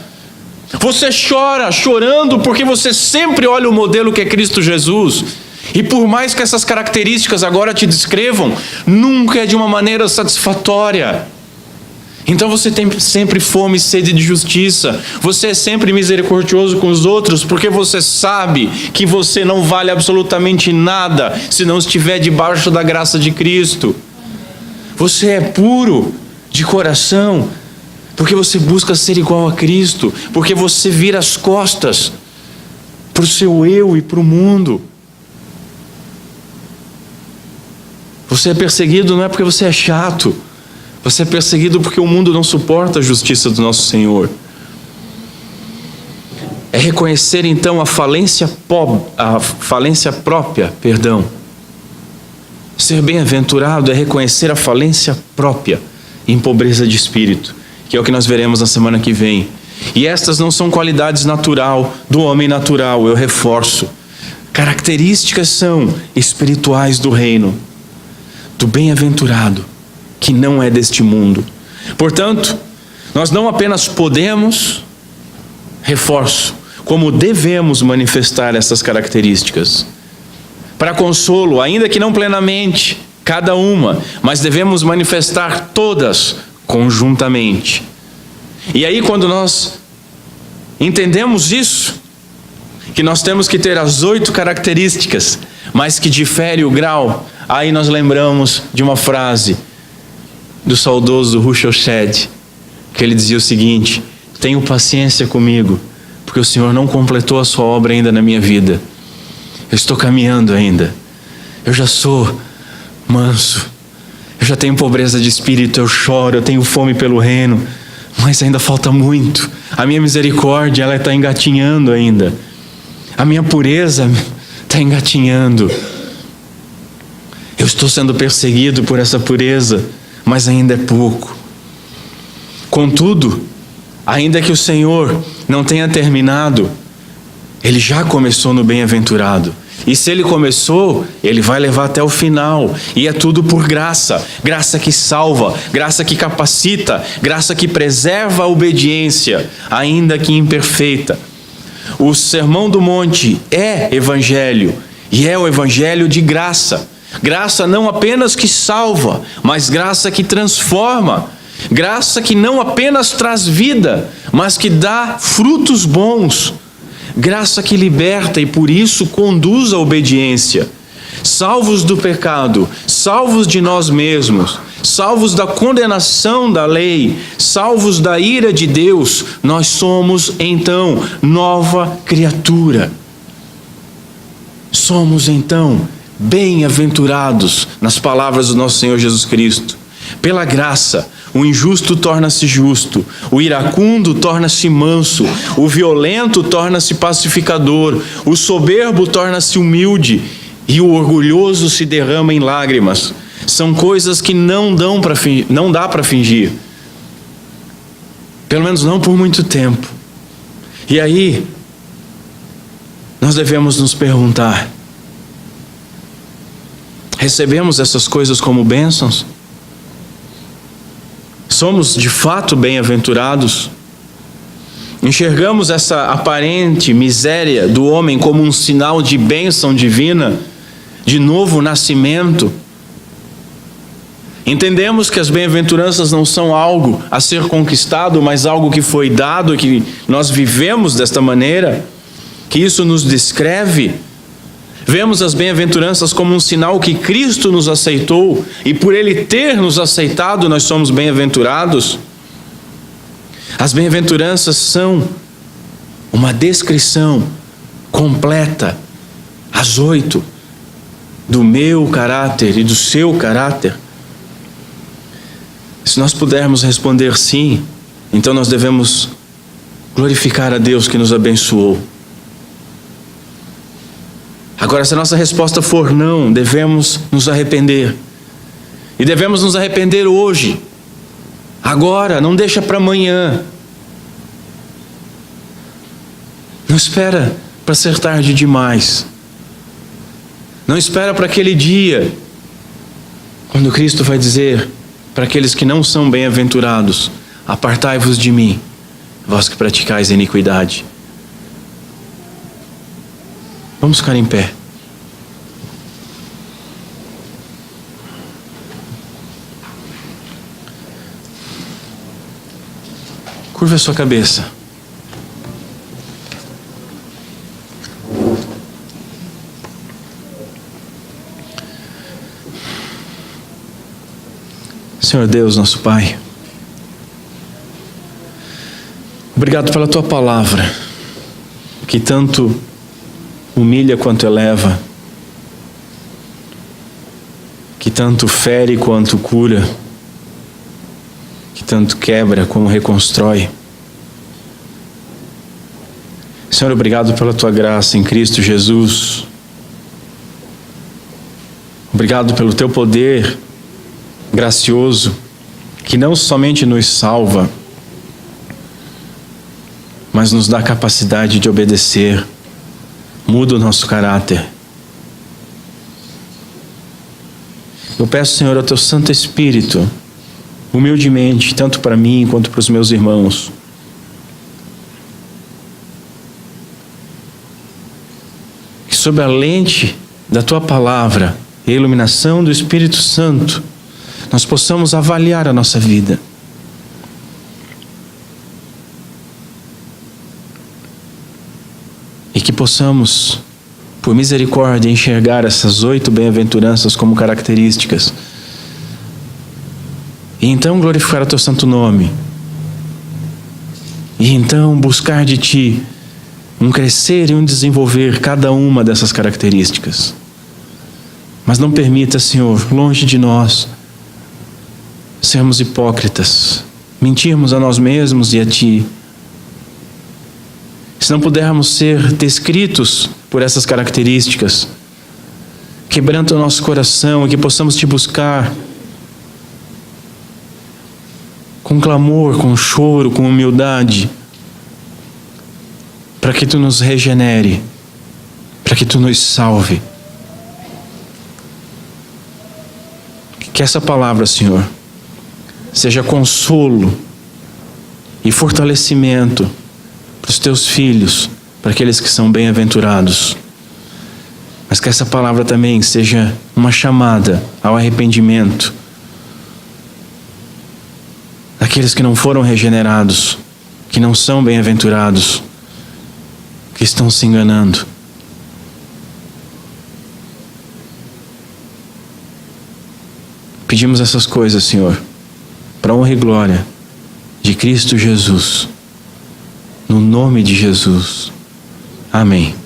Você chora, chorando, porque você sempre olha o modelo que é Cristo Jesus. E por mais que essas características agora te descrevam, nunca é de uma maneira satisfatória. Então você tem sempre fome e sede de justiça. Você é sempre misericordioso com os outros, porque você sabe que você não vale absolutamente nada se não estiver debaixo da graça de Cristo. Você é puro de coração, porque você busca ser igual a Cristo, porque você vira as costas para o seu eu e para o mundo. Você é perseguido não é porque você é chato. Você é perseguido porque o mundo não suporta a justiça do nosso Senhor. É reconhecer então a falência própria. Ser bem-aventurado é reconhecer a falência própria em pobreza de espírito, que é o que nós veremos na semana que vem. E estas não são qualidades do homem natural, eu reforço. Características são espirituais do reino, do bem-aventurado, que não é deste mundo. Portanto, nós não apenas podemos, reforço, como devemos manifestar essas características. Para consolo, ainda que não plenamente, cada uma, mas devemos manifestar todas conjuntamente. E aí quando nós entendemos isso, que nós temos que ter as 8 características, mas que difere o grau, aí nós lembramos de uma frase do saudoso Russell Shedd, que ele dizia o seguinte: tenham paciência comigo, porque o Senhor não completou a sua obra ainda na minha vida. Eu estou caminhando ainda. Eu já sou manso, Eu já tenho pobreza de espírito, eu choro, eu tenho fome pelo reino, mas ainda falta muito. A minha misericórdia, ela está engatinhando ainda. A minha pureza está engatinhando. Eu estou sendo perseguido por essa pureza, mas ainda é pouco. Contudo, ainda que o Senhor não tenha terminado, Ele já começou no bem-aventurado. E se Ele começou, Ele vai levar até o final. E é tudo por graça. Graça que salva, graça que capacita, graça que preserva a obediência, ainda que imperfeita. O Sermão do Monte é evangelho, e é o evangelho de graça. Graça não apenas que salva, mas graça que transforma. Graça que não apenas traz vida, mas que dá frutos bons. Graça que liberta e por isso conduz à obediência. Salvos do pecado, salvos de nós mesmos, salvos da condenação da lei, salvos da ira de Deus, nós somos então nova criatura. Somos então bem-aventurados, nas palavras do nosso Senhor Jesus Cristo. Pela graça, o injusto torna-se justo, o iracundo torna-se manso, o violento torna-se pacificador, o soberbo torna-se humilde e o orgulhoso se derrama em lágrimas. São coisas que não dá para fingir, pelo menos não por muito tempo. E aí, nós devemos nos perguntar: recebemos essas coisas como bênçãos? Somos de fato bem-aventurados? Enxergamos essa aparente miséria do homem como um sinal de bênção divina, de novo nascimento? Entendemos que as bem-aventuranças não são algo a ser conquistado, mas algo que foi dado, que nós vivemos desta maneira, que isso nos descreve? Vemos as bem-aventuranças como um sinal que Cristo nos aceitou, e por Ele ter nos aceitado, nós somos bem-aventurados. As bem-aventuranças são uma descrição completa, as 8, do meu caráter e do seu caráter. Se nós pudermos responder sim, então nós devemos glorificar a Deus que nos abençoou. Agora, se a nossa resposta for não, devemos nos arrepender. E devemos nos arrepender hoje, agora, não deixa para amanhã. Não espera para ser tarde demais. Não espera para aquele dia, quando Cristo vai dizer para aqueles que não são bem-aventurados: apartai-vos de mim, vós que praticais a iniquidade. Vamos ficar em pé. Curva a sua cabeça. Senhor Deus, nosso Pai, obrigado pela Tua palavra, que tanto humilha quanto eleva, que tanto fere quanto cura, que tanto quebra como reconstrói. Senhor, obrigado pela Tua graça em Cristo Jesus. Obrigado pelo Teu poder gracioso, que não somente nos salva, mas nos dá a capacidade de obedecer, muda o nosso caráter. Eu peço, Senhor, ao Teu Santo Espírito, humildemente, tanto para mim quanto para os meus irmãos, que sob a lente da Tua palavra e a iluminação do Espírito Santo, nós possamos avaliar a nossa vida. E que possamos, por misericórdia, enxergar essas 8 bem-aventuranças como características. E então glorificar o Teu santo nome. E então buscar de Ti um crescer e um desenvolver cada uma dessas características. Mas não permita, Senhor, longe de nós, sermos hipócritas, mentirmos a nós mesmos e a Ti. Se não pudermos ser descritos por essas características, quebranta o nosso coração e que possamos Te buscar com clamor, com choro, com humildade, para que Tu nos regenere, para que Tu nos salve. Que essa palavra, Senhor, seja consolo e fortalecimento para os Teus filhos, para aqueles que são bem-aventurados. Mas que essa palavra também seja uma chamada ao arrependimento daqueles que não foram regenerados, que não são bem-aventurados, que estão se enganando. Pedimos essas coisas, Senhor, para a honra e glória de Cristo Jesus, no nome de Jesus. Amém.